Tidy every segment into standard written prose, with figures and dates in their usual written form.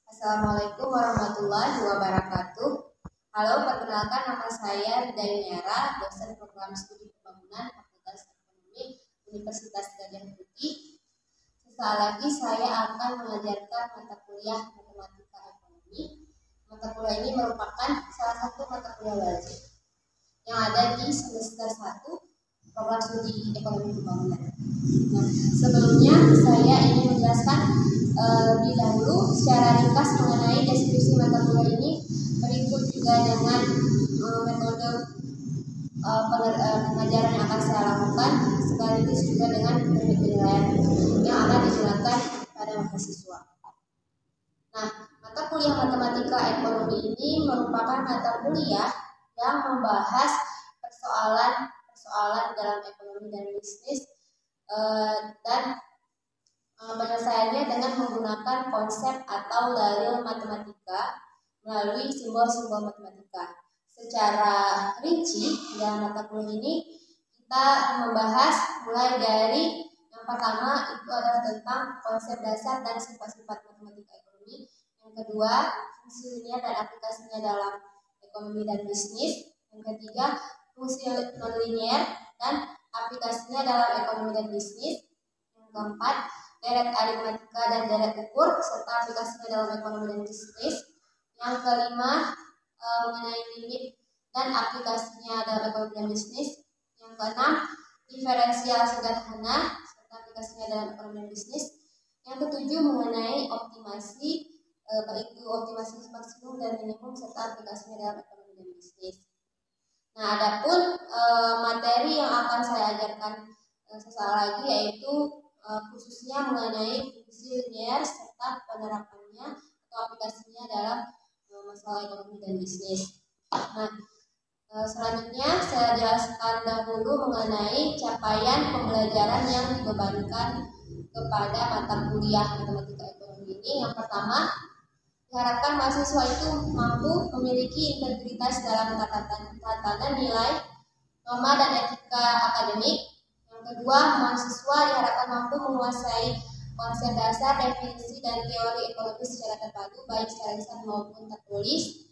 Assalamualaikum warahmatullahi wabarakatuh. Halo, perkenalkan nama saya Rida Yuniara, dosen program studi pembangunan Fakultas Ekonomi Universitas Gadjah Putih. Sesaat lagi saya akan mengajarkan mata kuliah matematika ekonomi. Mata kuliah ini merupakan salah satu mata kuliah wajib yang ada di semester 1 program studi ekonomi pembangunan. Nah, sebelumnya saya ingin menjelaskan lebih dahulu secara ringkas mengenai deskripsi mata kuliah ini, berikut juga dengan metode pengajaran yang akan saya lakukan, sekaligus juga dengan penilaian yang akan dijelaskan pada mahasiswa. Nah, mata kuliah matematika ekonomi ini merupakan mata kuliah yang membahas persoalan dalam ekonomi dan bisnis, dan penyelesaiannya dengan menggunakan konsep atau dalil matematika melalui simbol-simbol matematika. Secara rinci dalam mata kuliah ini kita membahas mulai dari yang pertama itu adalah tentang konsep dasar dan sifat-sifat matematika ekonomi. Yang kedua, fungsi linear dan aplikasinya dalam ekonomi dan bisnis. Yang ketiga, fungsi nonlinear dan aplikasinya dalam ekonomi dan bisnis. Yang keempat, deret aritmatika dan deret ukur serta aplikasinya dalam ekonomi dan bisnis. Yang kelima, mengenai limit dan aplikasinya dalam ekonomi dan bisnis. Yang keenam, diferensial sederhana serta aplikasinya dalam ekonomi dan bisnis. Yang ketujuh, mengenai optimasi, yaitu optimasi maksimum dan minimum serta aplikasinya dalam ekonomi dan bisnis. Nah, adapun materi yang akan saya ajarkan sesaat lagi yaitu khususnya mengenai fungsi linear serta penerapannya atau aplikasinya dalam masalah ekonomi dan bisnis. Nah, selanjutnya saya jelaskan dahulu mengenai capaian pembelajaran yang dibebankan kepada mata kuliah matematika ekonomi ini. Yang pertama, diharapkan mahasiswa itu mampu memiliki integritas dalam tatanan nilai, norma dan etika akademik. Yang kedua, mahasiswa diharapkan mampu menguasai konsep dasar, definisi, dan teori ekonomi secara terpadu, baik secara lisan maupun tertulis.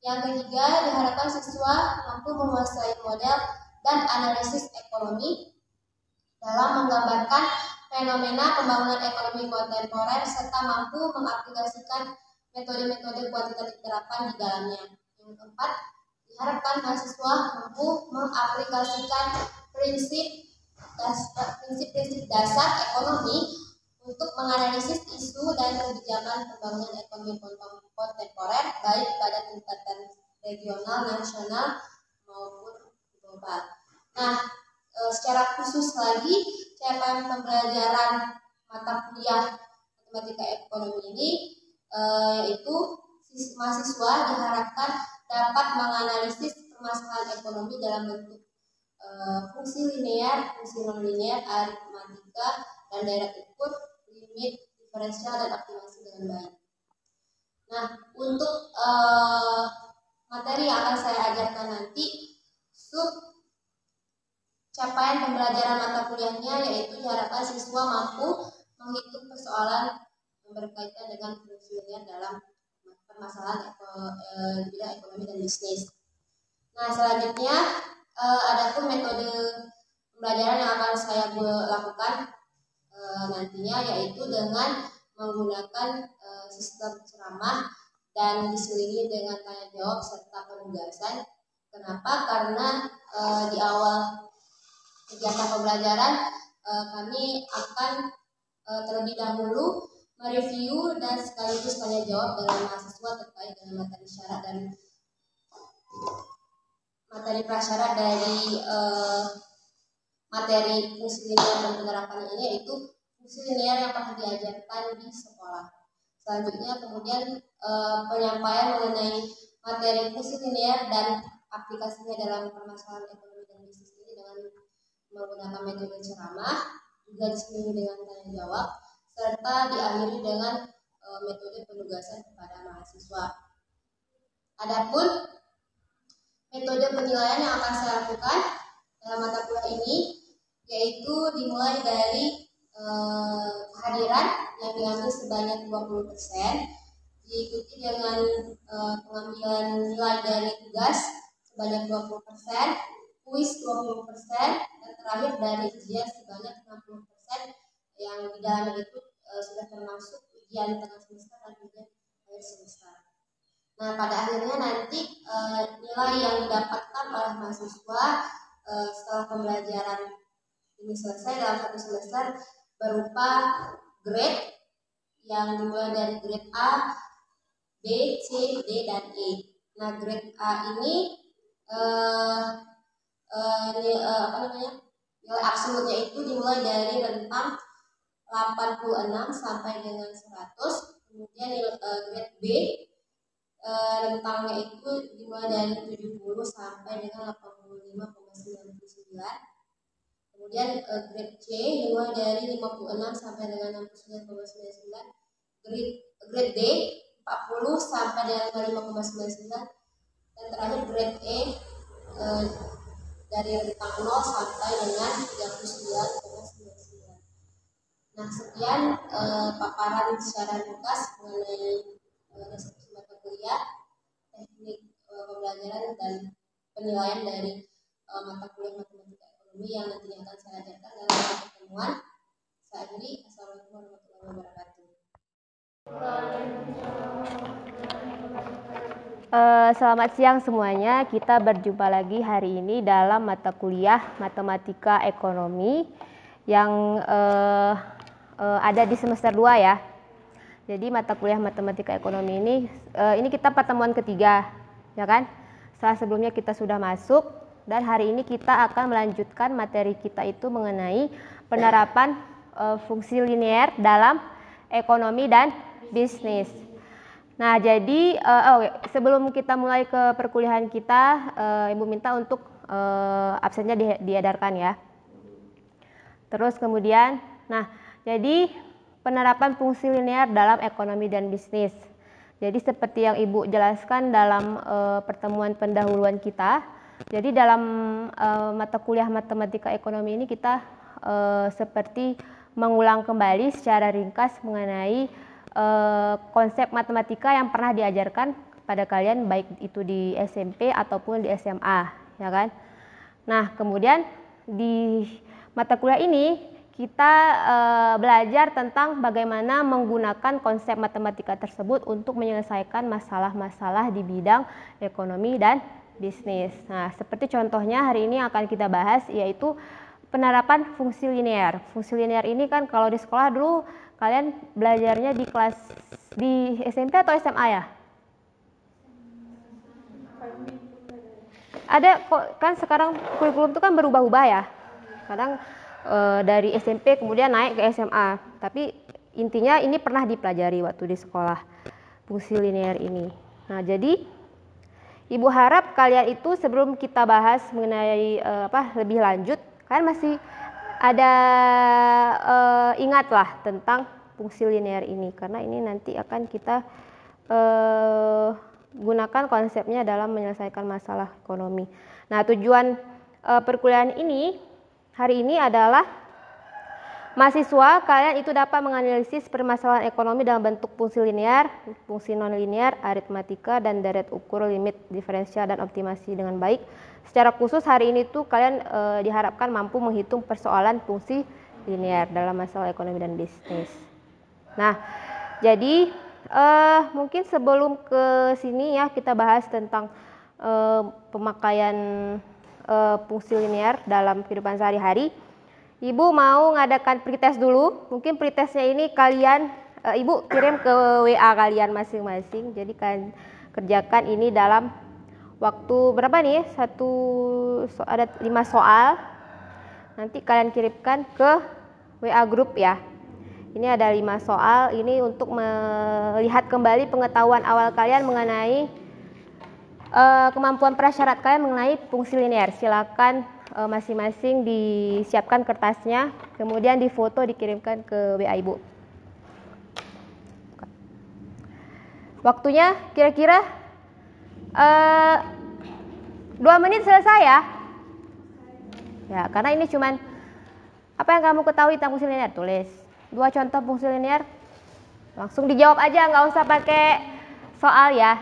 Yang ketiga, diharapkan siswa mampu menguasai model dan analisis ekonomi dalam menggambarkan fenomena pembangunan ekonomi kontemporer serta mampu mengaplikasikan metode-metode kuantitatif terapan di dalamnya. Yang keempat, diharapkan mahasiswa mampu mengaplikasikan prinsip-prinsip dasar ekonomi untuk menganalisis isu dan kebijakan pembangunan ekonomi kontemporer baik pada tingkatan regional, nasional maupun global. Nah, secara khusus lagi capaian pembelajaran mata kuliah matematika ekonomi ini yaitu mahasiswa diharapkan dapat menganalisis permasalahan ekonomi dalam bentuk fungsi linear, fungsi nonlinear, aritmatika, dan deret ukur, limit, diferensial, dan optimasi dengan baik. Nah, untuk materi yang akan saya ajarkan nanti, capaian pembelajaran mata kuliahnya yaitu diharapkan siswa mampu menghitung persoalan yang berkaitan dengan fungsi linear dalam permasalahan di bidang ekonomi dan bisnis. Nah, selanjutnya adapun metode pembelajaran yang akan saya lakukan nantinya yaitu dengan menggunakan sistem ceramah dan diselingi dengan tanya jawab serta penugasan. Kenapa? Karena di awal kegiatan pembelajaran kami akan terlebih dahulu mereview dan sekaligus tanya jawab dengan mahasiswa terkait dengan materi syarat dan materi prasyarat dari materi fungsi linear dan penerapan ini, yaitu fungsi linear yang pernah diajarkan di sekolah. Selanjutnya kemudian penyampaian mengenai materi fungsi linear dan aplikasinya dalam permasalahan ekonomi dan bisnis ini dengan menggunakan metode ceramah, juga diselingi dengan tanya jawab, serta diakhiri dengan metode penugasan kepada mahasiswa. Adapun metode penilaian yang akan saya lakukan dalam mata kuliah ini yaitu dimulai dari kehadiran yang diambil sebanyak 20%, diikuti dengan pengambilan nilai dari tugas sebanyak 20%, kuis 20%, dan terakhir dari ujian sebanyak 60%, yang di dalamnya itu sudah termasuk ujian tengah semester dan ujian akhir semester. Nah, pada akhirnya nanti nilai yang didapatkan oleh mahasiswa setelah pembelajaran ini selesai dalam satu semester berupa grade yang dimulai dari grade A, B, C, D, dan E. Nah, grade A ini nilai absolutnya itu dimulai dari rentang 86 sampai dengan 100. Kemudian grade B rentangnya itu dimulai dari 70 sampai dengan 85,99. Kemudian grade C dimulai dari 56 sampai dengan 69,99. Grade D 40 sampai dengan 55,99. Dan terakhir grade E dari rentang 0 sampai dengan 39,99. Nah, sekian paparan secara ringkas mengenai deskripsi mata kuliah, teknik pembelajaran dan penilaian dari mata kuliah matematika ekonomi yang nantinya akan saya ajarkan dalam pertemuan saat ini. Assalamualaikum warahmatullahi wabarakatuh. Selamat siang semuanya. Kita berjumpa lagi hari ini dalam mata kuliah matematika ekonomi yang ada di semester 2 ya. Jadi mata kuliah matematika ekonomi ini kita pertemuan ketiga, ya kan? Setelah sebelumnya kita sudah masuk dan hari ini kita akan melanjutkan materi kita itu mengenai penerapan fungsi linear dalam ekonomi dan bisnis. Nah, jadi sebelum kita mulai ke perkuliahan kita, Ibu minta untuk absennya diedarkan ya. Terus kemudian, nah, jadi penerapan fungsi linear dalam ekonomi dan bisnis. Jadi seperti yang Ibu jelaskan dalam pertemuan pendahuluan kita, jadi dalam mata kuliah matematika ekonomi ini kita seperti mengulang kembali secara ringkas mengenai konsep matematika yang pernah diajarkan pada kalian baik itu di SMP ataupun di SMA, ya kan? Nah, kemudian di mata kuliah ini kita belajar tentang bagaimana menggunakan konsep matematika tersebut untuk menyelesaikan masalah-masalah di bidang ekonomi dan bisnis. Nah, seperti contohnya hari ini akan kita bahas yaitu penerapan fungsi linear. Fungsi linear ini kan kalau di sekolah dulu kalian belajarnya di SMP atau SMA ya? Ada kok, kan sekarang kurikulum itu kan berubah-ubah ya. Kadang dari SMP kemudian naik ke SMA, tapi intinya ini pernah dipelajari waktu di sekolah fungsi linear ini. Nah, jadi Ibu harap kalian itu sebelum kita bahas mengenai lebih lanjut, kalian masih ada ingatlah tentang fungsi linear ini, karena ini nanti akan kita gunakan konsepnya dalam menyelesaikan masalah ekonomi. Nah, tujuan perkuliahan ini hari ini adalah mahasiswa kalian itu dapat menganalisis permasalahan ekonomi dalam bentuk fungsi linear, fungsi non-linear, aritmatika, dan deret ukur limit diferensial dan optimasi dengan baik. Secara khusus hari ini tuh kalian diharapkan mampu menghitung persoalan fungsi linear dalam masalah ekonomi dan bisnis. Nah, jadi mungkin sebelum ke sini ya kita bahas tentang pemakaian fungsi linear dalam kehidupan sehari-hari. Ibu mau ngadakan pretest dulu. Mungkin pretestnya ini kalian Ibu kirim ke WA kalian masing-masing. Jadi kalian kerjakan ini dalam waktu berapa nih? Ada 5 soal. Nanti kalian kirimkan ke WA grup ya. Ini ada 5 soal. Ini untuk melihat kembali pengetahuan awal kalian mengenai kemampuan prasyarat kalian mengenai fungsi linear. Silakan masing-masing disiapkan kertasnya, kemudian difoto dikirimkan ke WA Ibu. Waktunya kira-kira 2 menit selesai ya. Ya, karena ini cuman apa yang kamu ketahui tentang fungsi linear, tulis 2 contoh fungsi linear, langsung dijawab aja, nggak usah pakai soal ya.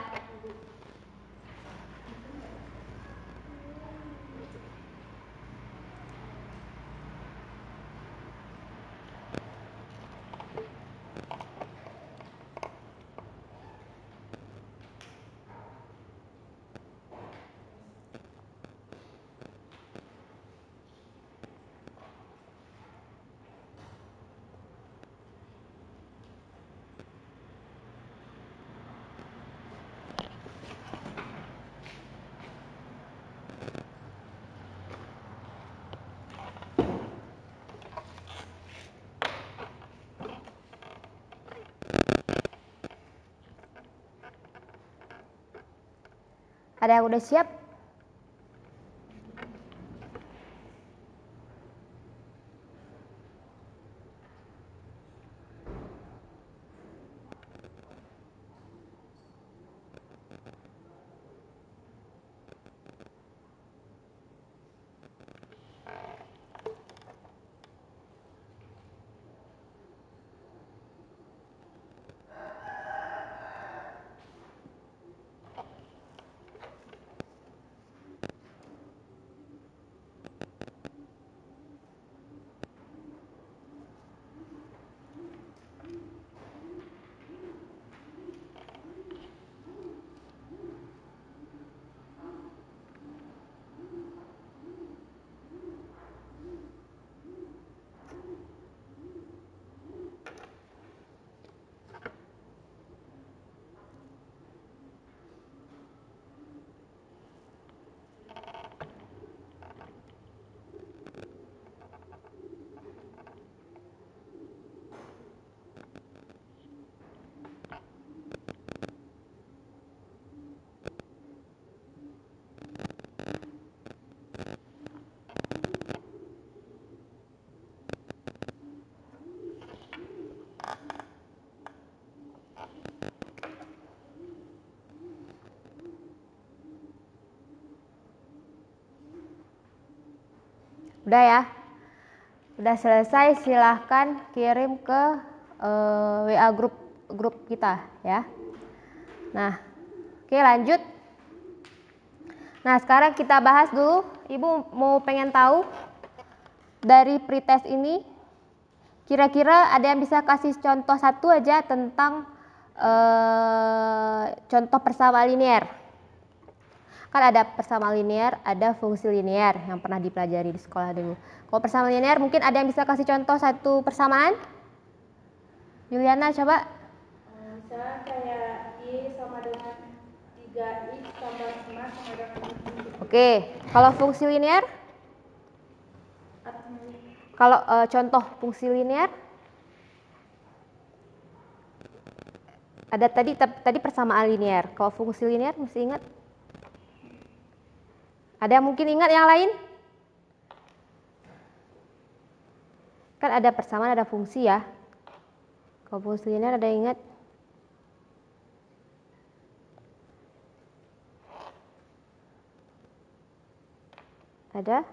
Ada yang udah siap? Udah ya? Udah selesai, silahkan kirim ke WA grup kita ya. Nah, oke lanjut. Nah, sekarang kita bahas dulu. Ibu mau pengen tahu dari pretest ini, kira-kira ada yang bisa kasih contoh satu aja tentang contoh persamaan linear. Kan ada persamaan linear, ada fungsi linear yang pernah dipelajari di sekolah dulu. Kalau persamaan linear mungkin ada yang bisa kasih contoh satu persamaan? Juliana coba. Misalnya kayak Y sama dengan 3X tambah 5 sama dengan 7. Oke, kalau fungsi linear? Kalau contoh fungsi linear? Ada tadi persamaan linear. Kalau fungsi linear mesti ingat? Ada yang mungkin ingat yang lain? Kan ada persamaan, ada fungsi ya. Kalau fungsi linear ada yang ingat? Ada?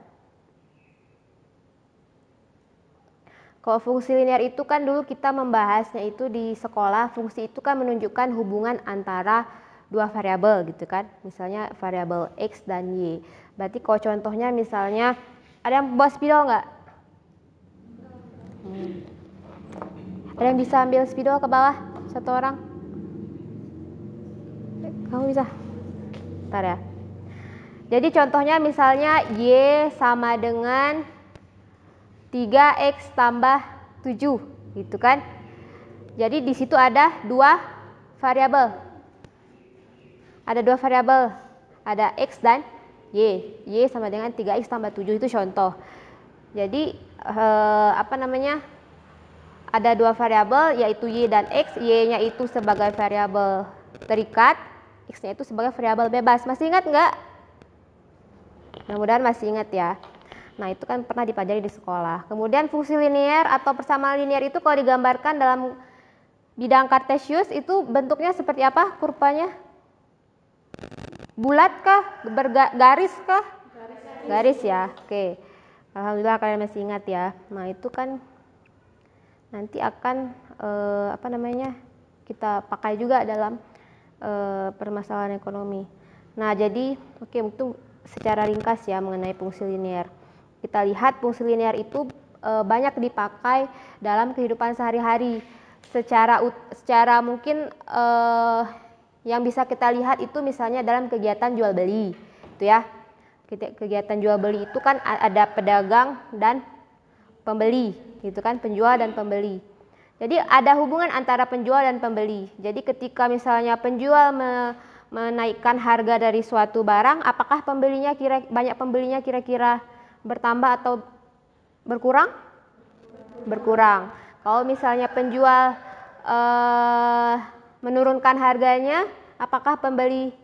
Kalau fungsi linear itu kan dulu kita membahasnya itu di sekolah, fungsi itu kan menunjukkan hubungan antara dua variabel gitu kan. Misalnya variabel X dan Y. Berarti kalau contohnya misalnya ada yang bawa spidol nggak? Ada yang bisa ambil spidol ke bawah? Satu orang? Kamu bisa? Bentar ya. Jadi contohnya misalnya Y sama dengan 3X tambah 7 gitu kan. Jadi di situ ada dua variabel. Ada dua variabel. Ada X dan Y. Y sama dengan 3X tambah 7 itu contoh. Jadi ada dua variabel yaitu Y dan X. Y-nya itu sebagai variabel terikat, X-nya itu sebagai variabel bebas. Masih ingat nggak? Mudah-mudahan masih ingat ya. Nah, itu kan pernah dipelajari di sekolah. Kemudian fungsi linear atau persamaan linear itu kalau digambarkan dalam bidang kartesius itu bentuknya seperti apa kurvanya? Bulat kah? Bergaris kah? Garis ya. Oke. Alhamdulillah kalian masih ingat ya. Nah, itu kan nanti akan kita pakai juga dalam permasalahan ekonomi. Nah, jadi itu secara ringkas ya mengenai fungsi linear. Kita lihat fungsi linear itu banyak dipakai dalam kehidupan sehari-hari. Secara mungkin yang bisa kita lihat itu misalnya dalam kegiatan jual beli, itu ya. Kegiatan jual beli itu kan ada pedagang dan pembeli, gitu kan, penjual dan pembeli. Jadi ada hubungan antara penjual dan pembeli. Jadi ketika misalnya penjual menaikkan harga dari suatu barang, apakah banyak pembelinya kira-kira bertambah atau berkurang? Berkurang. Kalau misalnya penjual menurunkan harganya, apakah pembeli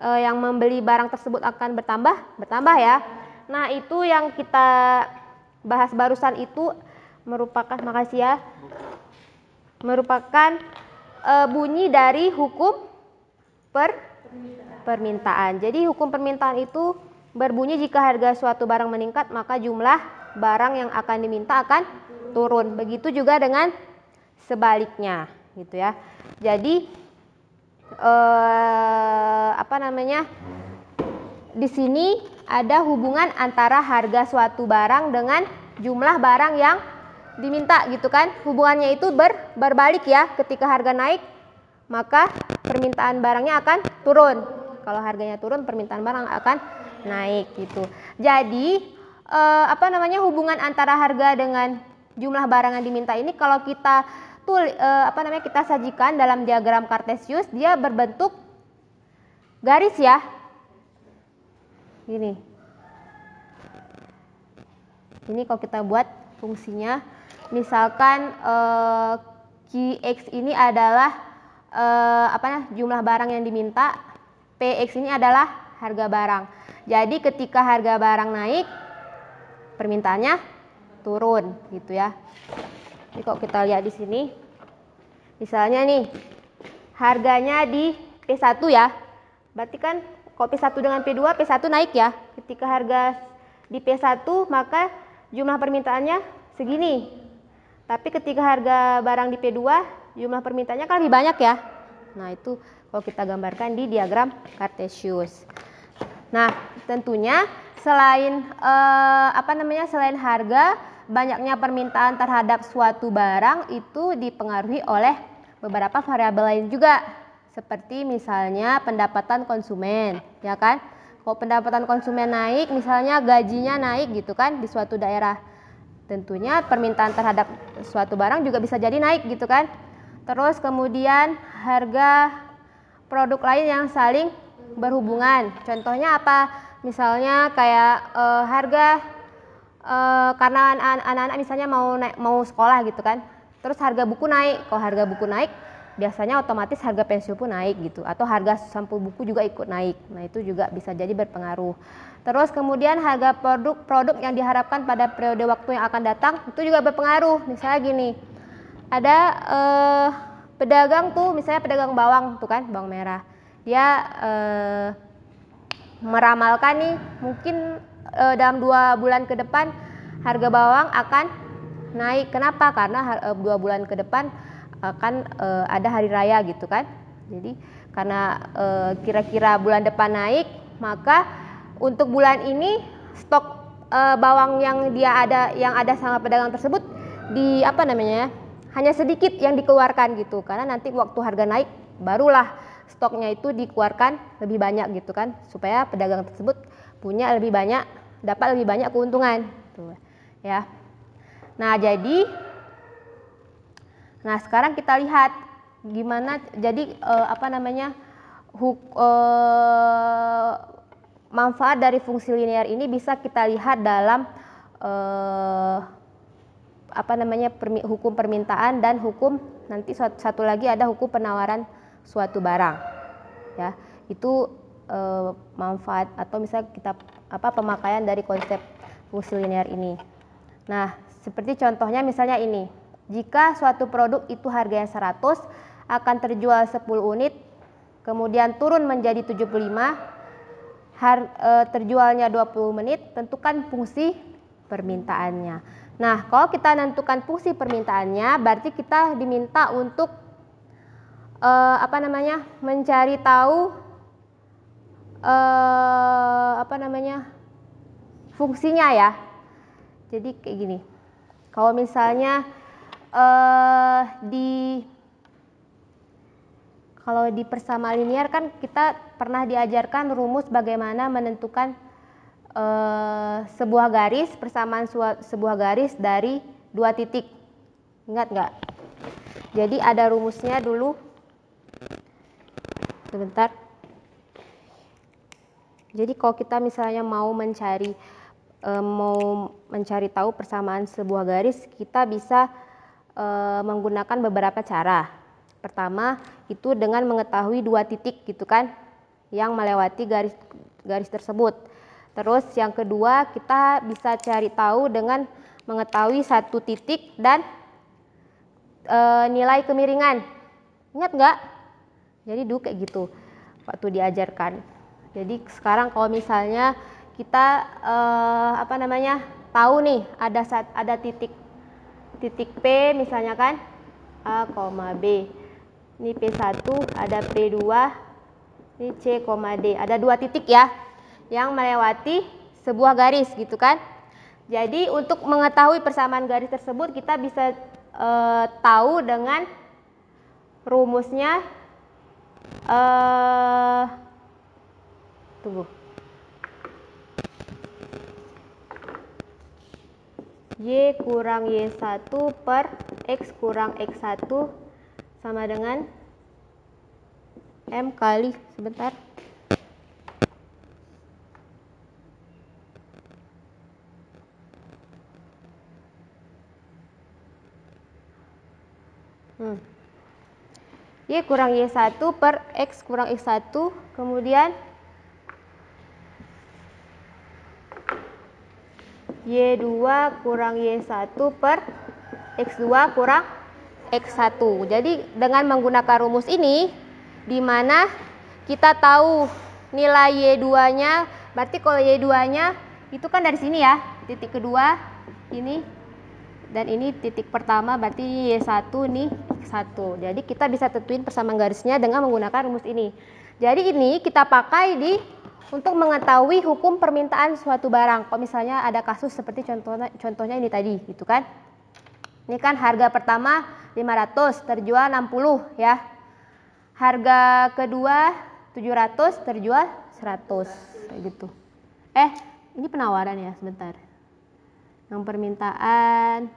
yang membeli barang tersebut akan bertambah? Bertambah ya. Nah, itu yang kita bahas barusan itu merupakan, makasih ya, merupakan bunyi dari hukum permintaan. Jadi hukum permintaan itu berbunyi jika harga suatu barang meningkat, maka jumlah barang yang akan diminta akan turun. Begitu juga dengan sebaliknya, gitu ya. Jadi di sini ada hubungan antara harga suatu barang dengan jumlah barang yang diminta, gitu kan. Hubungannya itu berbalik ya. Ketika harga naik, maka permintaan barangnya akan turun. Kalau harganya turun, permintaan barang akan naik, gitu. Jadi hubungan antara harga dengan jumlah barang yang diminta ini kalau kita kita sajikan dalam diagram Kartesius, dia berbentuk garis ya. Gini. Ini kalau kita buat fungsinya, misalkan Qx ini adalah jumlah barang yang diminta, Px ini adalah harga barang. Jadi ketika harga barang naik, permintaannya turun, gitu ya. Jadi kalau kita lihat di sini, misalnya nih, harganya di P1 ya. Berarti kan kalau P1 dengan P2, P1 naik ya. Ketika harga di P1, maka jumlah permintaannya segini. Tapi ketika harga barang di P2, jumlah permintaannya kan lebih banyak ya. Nah, itu kalau kita gambarkan di diagram Kartesius. Nah, tentunya selain selain harga, banyaknya permintaan terhadap suatu barang itu dipengaruhi oleh beberapa variabel lain juga, seperti misalnya pendapatan konsumen, ya kan? Kalau pendapatan konsumen naik, misalnya gajinya naik gitu kan di suatu daerah, tentunya permintaan terhadap suatu barang juga bisa jadi naik gitu kan. Terus kemudian harga produk lain yang saling berhubungan. Contohnya apa? Misalnya kayak harga karena anak-anak misalnya mau sekolah gitu kan. Terus harga buku naik. Kalau harga buku naik, biasanya otomatis harga pensil pun naik gitu, atau harga sampul buku juga ikut naik. Nah, itu juga bisa jadi berpengaruh. Terus kemudian harga produk yang diharapkan pada periode waktu yang akan datang itu juga berpengaruh. Misalnya gini, ada pedagang tuh, misalnya pedagang bawang tuh kan, bawang merah. Dia meramalkan nih mungkin dalam 2 bulan ke depan harga bawang akan naik. Kenapa? Karena 2 bulan ke depan akan ada hari raya gitu kan. Jadi karena kira-kira bulan depan naik, maka untuk bulan ini stok bawang yang ada sama pedagang tersebut hanya sedikit yang dikeluarkan gitu. Karena nanti waktu harga naik barulah stoknya itu dikeluarkan lebih banyak gitu kan, supaya pedagang tersebut dapat lebih banyak keuntungan tuh ya. Nah, sekarang kita lihat gimana jadi manfaat dari fungsi linear ini bisa kita lihat dalam hukum permintaan dan hukum, nanti satu lagi ada hukum penawaran suatu barang ya. Itu manfaat atau misalnya kita pemakaian dari konsep fungsi linear ini. Nah, seperti contohnya misalnya ini, jika suatu produk itu harganya 100 akan terjual 10 unit, kemudian turun menjadi 75, terjualnya 20 menit, tentukan fungsi permintaannya. Nah, kalau kita tentukan fungsi permintaannya, berarti kita diminta untuk mencari tahu fungsinya ya. Jadi kayak gini. Kalau misalnya kalau di persamaan linear kan kita pernah diajarkan rumus bagaimana menentukan sebuah garis, persamaan sebuah garis dari dua titik. Ingat nggak? Jadi ada rumusnya dulu. Sebentar. Jadi kalau kita misalnya mau mencari tahu persamaan sebuah garis, kita bisa menggunakan beberapa cara. Pertama itu dengan mengetahui dua titik gitu kan, yang melewati garis tersebut. Terus yang kedua kita bisa cari tahu dengan mengetahui satu titik dan nilai kemiringan. Ingat nggak? Jadi dulu kayak gitu waktu diajarkan. Jadi sekarang kalau misalnya kita tahu nih ada titik P misalnya kan, A, B. Ini P1, ada P2, ini C, D. Ada dua titik ya yang melewati sebuah garis gitu kan. Jadi untuk mengetahui persamaan garis tersebut kita bisa tahu dengan rumusnya Y kurang Y1 per X kurang X1 sama dengan M kali, sebentar. Y kurang Y1 per X kurang X1, kemudian Y2 kurang Y1 per X2 kurang X1. Jadi dengan menggunakan rumus ini, di mana kita tahu nilai Y2-nya, berarti kalau Y2-nya itu kan dari sini ya, titik kedua ini, dan ini titik pertama, berarti Y1 nih X1. Jadi kita bisa tentuin persamaan garisnya dengan menggunakan rumus ini. Jadi ini kita pakai untuk mengetahui hukum permintaan suatu barang. Kalau misalnya ada kasus seperti contohnya ini tadi, gitu kan. Ini kan harga pertama 500, terjual 60 ya. Harga kedua 700, terjual 100 kayak gitu. Ini penawaran ya, sebentar. Yang permintaan.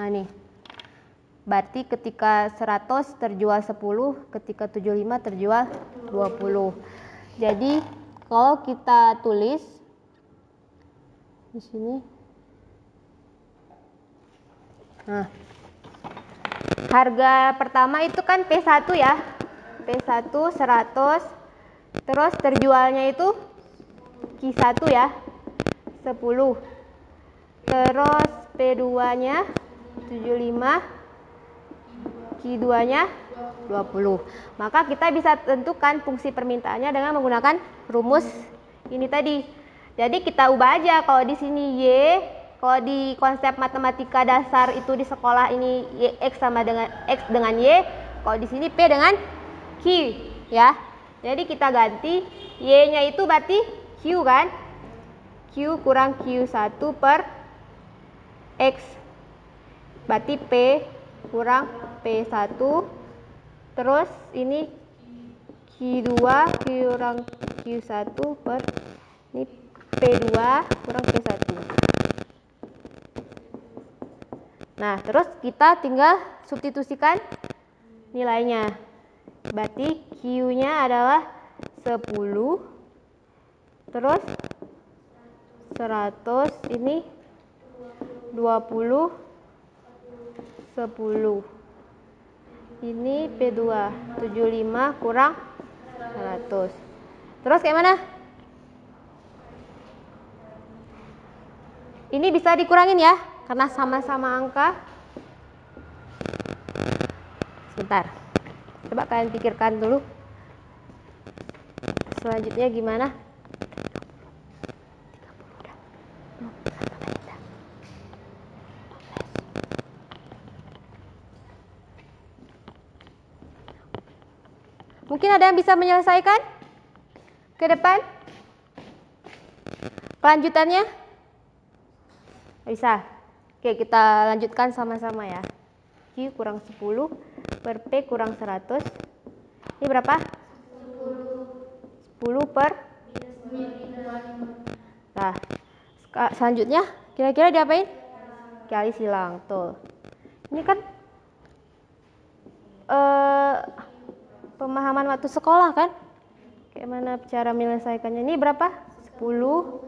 Nah, nih. Berarti ketika 100 terjual 10, ketika 75 terjual 20. Jadi kalau kita tulis di sini, nah, harga pertama itu kan P1 ya, P1 100, terus terjualnya itu Q1 ya, 10, terus P2-nya 75, Q2-nya 20. Maka kita bisa tentukan fungsi permintaannya dengan menggunakan rumus ini tadi. Jadi kita ubah aja, kalau di sini Y, kalau di konsep matematika dasar itu di sekolah ini X sama dengan X dengan Y, kalau di sini P dengan Q ya. Jadi kita ganti Y-nya itu berarti Q kan? Q kurang Q1 per X. Berarti P kurang P1. Terus ini Q2 kurang Q1 per ini P2 kurang P1. Nah, terus kita tinggal substitusikan nilainya. Berarti Q-nya adalah 10, terus 100, ini 20, 10. Ini P2 75 kurang 100. Terus kayak mana? Ini bisa dikurangin ya, karena sama-sama angka. Sebentar. Coba kalian pikirkan dulu. Selanjutnya gimana? Mungkin ada yang bisa menyelesaikan ke depan? Kelanjutannya? Bisa. Oke, kita lanjutkan sama-sama ya. Q kurang 10 per P kurang 100. Ini berapa? 10 per? Nah, selanjutnya kira-kira diapain? Kali silang. Tuh. Ini kan pemahaman waktu sekolah kan? Kayak mana cara menyelesaikannya? Ini berapa? 10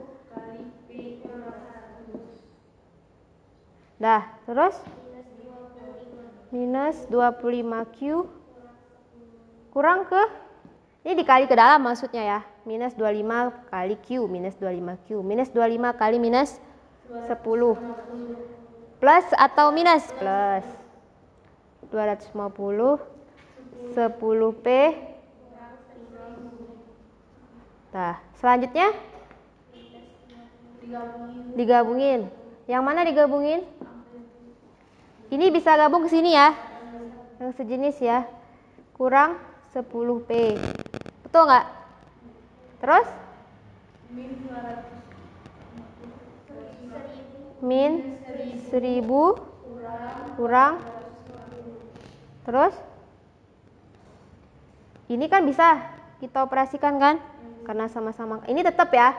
dah, terus minus 25Q kurang ke, ini dikali ke dalam maksudnya ya, minus 25 kali Q, minus 25Q, minus 25 kali minus 10, plus atau minus? Plus 250, 10P. Nah, selanjutnya digabungin. Yang mana digabungin? Ini bisa gabung ke sini ya, yang sejenis ya, kurang 10P. Betul nggak? Terus? Min 1000 kurang. Terus? Ini kan bisa kita operasikan kan? Karena sama-sama. Ini tetap ya.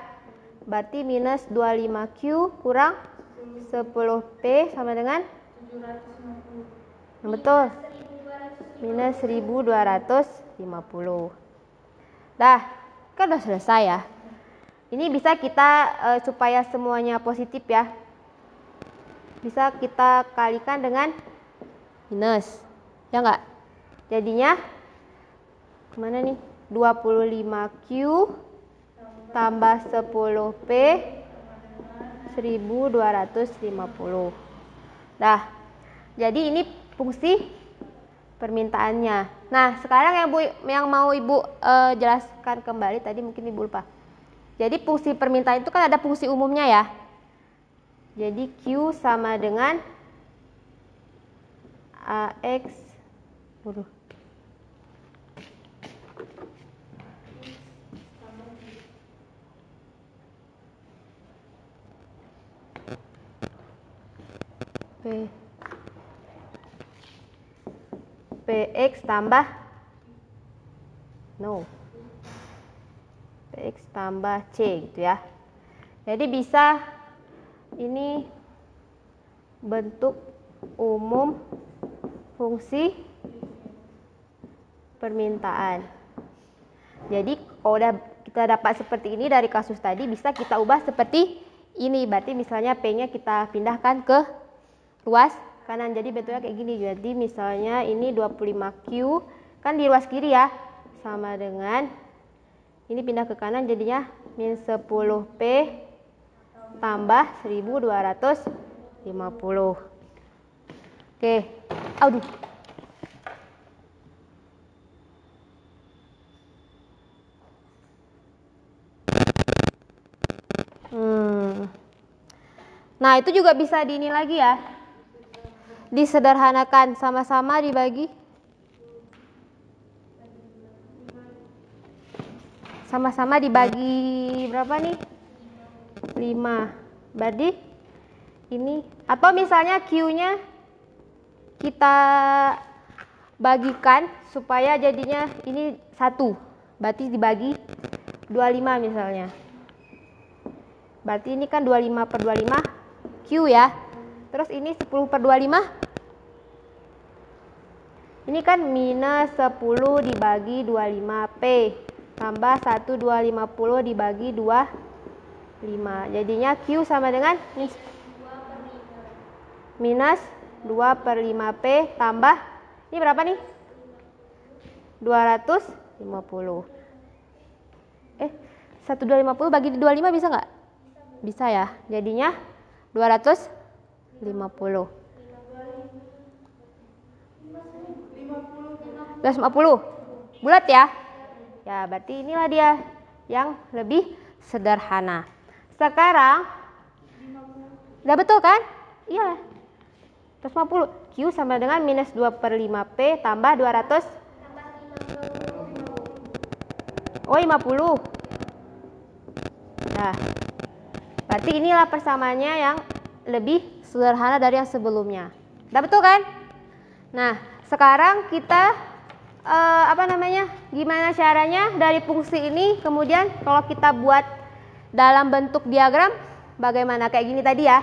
Berarti minus 25Q kurang 10P sama dengan? Betul. Minus 1250. Dah, kan udah selesai ya. Ini bisa kita supaya semuanya positif ya. Bisa kita kalikan dengan minus. Ya enggak? Jadinya kemana nih? 25Q tambah 10P 1250. Dah. Jadi ini fungsi permintaannya. Nah, sekarang yang mau Ibu jelaskan kembali, tadi mungkin Ibu lupa. Jadi fungsi permintaan itu kan ada fungsi umumnya ya. Jadi Q sama dengan AX PX tambah PX tambah C gitu ya. Jadi bisa ini bentuk umum fungsi permintaan. Jadi kalau udah kita dapat seperti ini dari kasus tadi, bisa kita ubah seperti ini. Berarti misalnya P-nya kita pindahkan ke ruas kanan, jadi bentuknya kayak gini. Jadi misalnya ini 25Q kan di ruas kiri ya, sama dengan ini pindah ke kanan jadinya min 10P tambah 1250. Oke, aduh. Nah, itu juga bisa di ini lagi ya. Disederhanakan, sama-sama dibagi. Sama-sama dibagi berapa nih? 5. Berarti ini, atau misalnya Q-nya kita bagikan supaya jadinya ini 1. Berarti dibagi 25 misalnya. Berarti ini kan 25 per 25 Q ya. Terus ini 10 per 25. Ini kan minus 10 dibagi 25P. Tambah 1250 dibagi 25. Jadinya Q sama dengan minus 2 per 5P tambah, ini berapa nih? 250. 1250 bagi 25 bisa nggak? Bisa ya. Jadinya 250. 250. Bulat ya? Ya, berarti inilah dia yang lebih sederhana. Sekarang udah betul kan? Iya. 250. Q sama dengan minus 2 per 5P tambah 200. Oh, 50. Nah, berarti inilah persamaannya yang lebih sederhana dari yang sebelumnya. Udah betul kan? Nah, sekarang kita gimana caranya dari fungsi ini kemudian kalau kita buat dalam bentuk diagram bagaimana? Kayak gini tadi ya.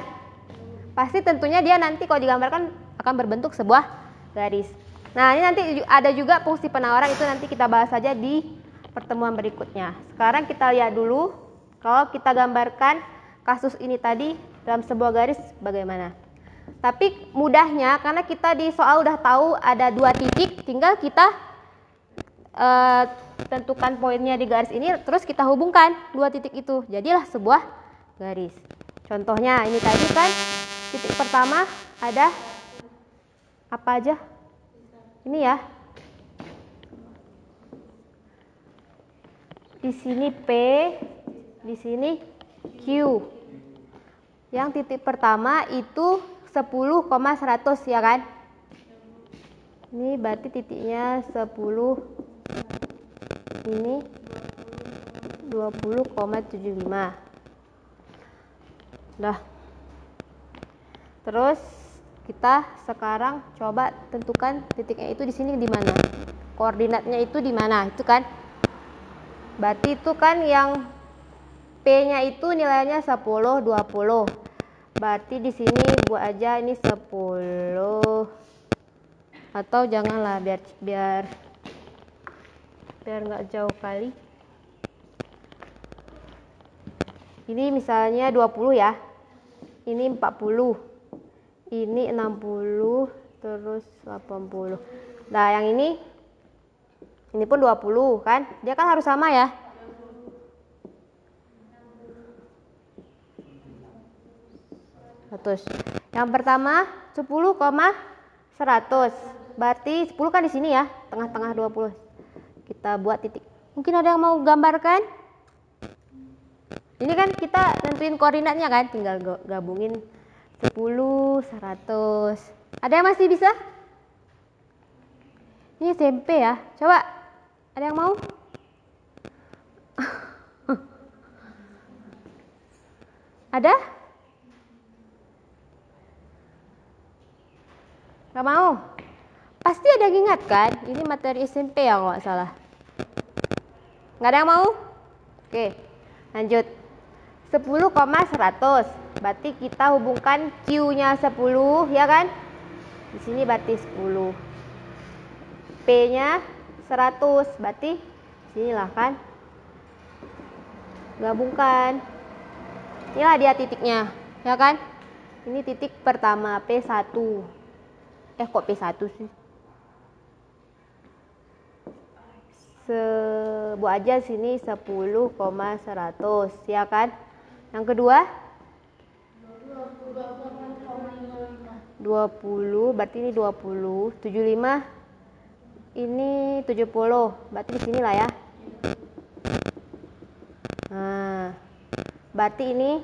Pasti tentunya dia nanti kalau digambarkan akan berbentuk sebuah garis. Nah, ini nanti ada juga fungsi penawaran, itu nanti kita bahas saja di pertemuan berikutnya. Sekarang kita lihat dulu kalau kita gambarkan kasus ini tadi dalam sebuah garis bagaimana. Tapi mudahnya karena kita di soal udah tahu ada 2 titik, tinggal kita tentukan poinnya di garis ini, terus kita hubungkan 2 titik itu, jadilah sebuah garis. Contohnya ini tadi kan titik pertama ada apa aja? Ini ya. Di sini P, di sini Q. Yang titik pertama itu 10,100 ya kan? Ini berarti titiknya 10, ini 20,75. Dah. Terus kita sekarang coba tentukan titiknya itu di sini di mana? Koordinatnya itu di mana? Itu kan? Berarti itu kan yang P-nya itu nilainya 10, 20. Berarti di sini buat aja ini 10. Atau janganlah biar nggak jauh kali. Ini misalnya 20 ya. Ini 40. Ini 60 terus 80. Nah, yang ini pun 20 kan? Dia kan harus sama ya. Terus yang pertama 10,100. Berarti 10 kan di sini ya, tengah-tengah 20. Kita buat titik. Mungkin ada yang mau gambarkan? Ini kan kita tentuin koordinatnya kan, tinggal gabungin 10, 100. Ada yang masih bisa? Ini SMP ya. Coba, ada yang mau? Ada? Gak mau? Pasti ada yang ingat kan? Ini materi SMP ya kalau nggak salah. Nggak ada yang mau? Oke, lanjut. 10,100. Berarti kita hubungkan Q-nya 10 ya kan? Di sini berarti 10. P-nya 100. Berarti sinilah kan? Gabungkan. Inilah dia titiknya, ya kan? Ini titik pertama P1. Kok P1 sih? Buat aja sini 10,100 ya kan? Yang kedua 20, berarti ini 20, 75 ini 70, berarti di sini lah ya. Nah, berarti ini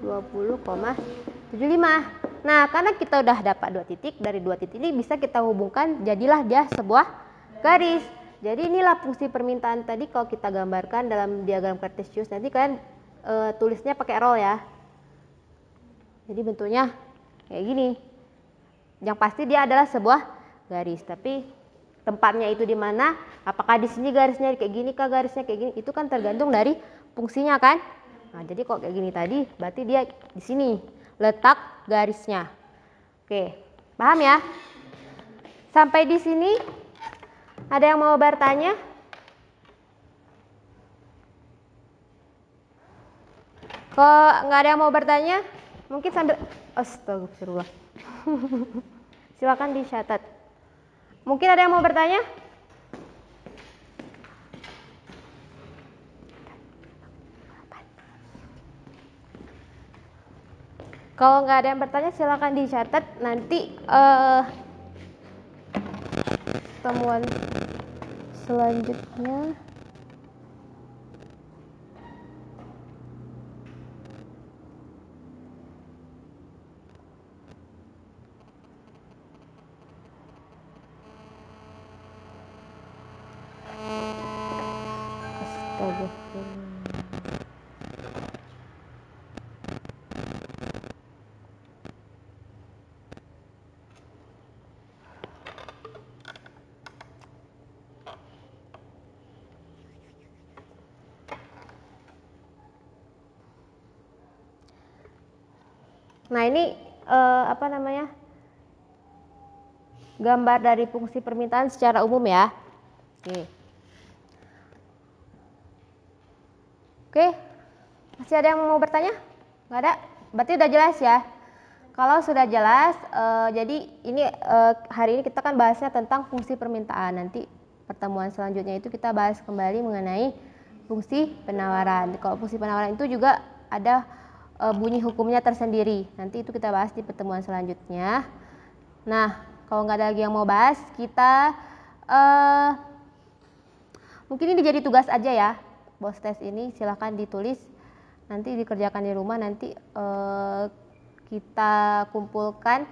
20,75. Nah, karena kita udah dapat 2 titik, dari 2 titik ini bisa kita hubungkan, jadilah dia sebuah garis. Jadi inilah fungsi permintaan tadi kalau kita gambarkan dalam diagram Cartesius. Nanti kalian tulisnya pakai roll ya. Jadi bentuknya kayak gini. Yang pasti dia adalah sebuah garis. Tapi tempatnya itu di mana? Apakah di sini garisnya kayak gini kah, garisnya kayak gini? Itu kan tergantung dari fungsinya kan. Nah, jadi kok kayak gini tadi, berarti dia di sini letak garisnya. Oke, paham ya? Sampai di sini ada yang mau bertanya? Kalau nggak ada yang mau bertanya, mungkin sambil astagfirullah. Silakan dicatat. Mungkin ada yang mau bertanya? Kalau nggak ada yang bertanya, silakan dicatat. Nanti temuan selanjutnya. Nah ini apa namanya, gambar dari fungsi permintaan secara umum ya. Oke, masih ada yang mau bertanya? Nggak ada? Berarti udah jelas ya. Kalau sudah jelas, jadi ini hari ini kita kan bahasnya tentang fungsi permintaan. Nanti pertemuan selanjutnya itu kita bahas kembali mengenai fungsi penawaran. Kalau fungsi penawaran itu juga ada bunyi hukumnya tersendiri. Nanti itu kita bahas di pertemuan selanjutnya. Nah, kalau nggak ada lagi yang mau bahas, kita mungkin ini jadi tugas aja ya. Bos tes ini silahkan ditulis, nanti dikerjakan di rumah, nanti kita kumpulkan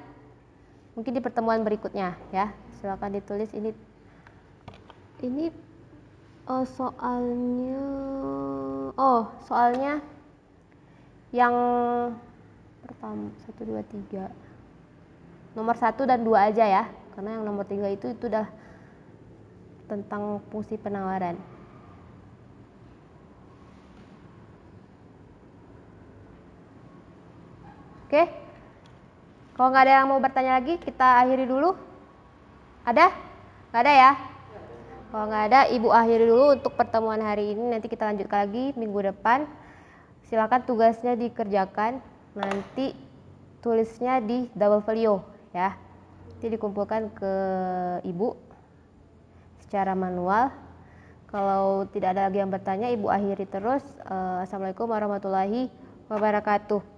mungkin di pertemuan berikutnya ya. Silahkan ditulis ini soalnya yang pertama 1, 2, 3 nomor 1 dan 2 aja ya, karena yang nomor 3 itu udah tentang fungsi penawaran. Oke, kalau nggak ada yang mau bertanya lagi, kita akhiri dulu. Ada? Nggak ada ya? Kalau nggak ada, Ibu akhiri dulu untuk pertemuan hari ini. Nanti kita lanjut lagi minggu depan. Silakan tugasnya dikerjakan. Nanti tulisnya di double folio ya. Nanti dikumpulkan ke Ibu secara manual. Kalau tidak ada lagi yang bertanya, Ibu akhiri terus. Assalamualaikum warahmatullahi wabarakatuh.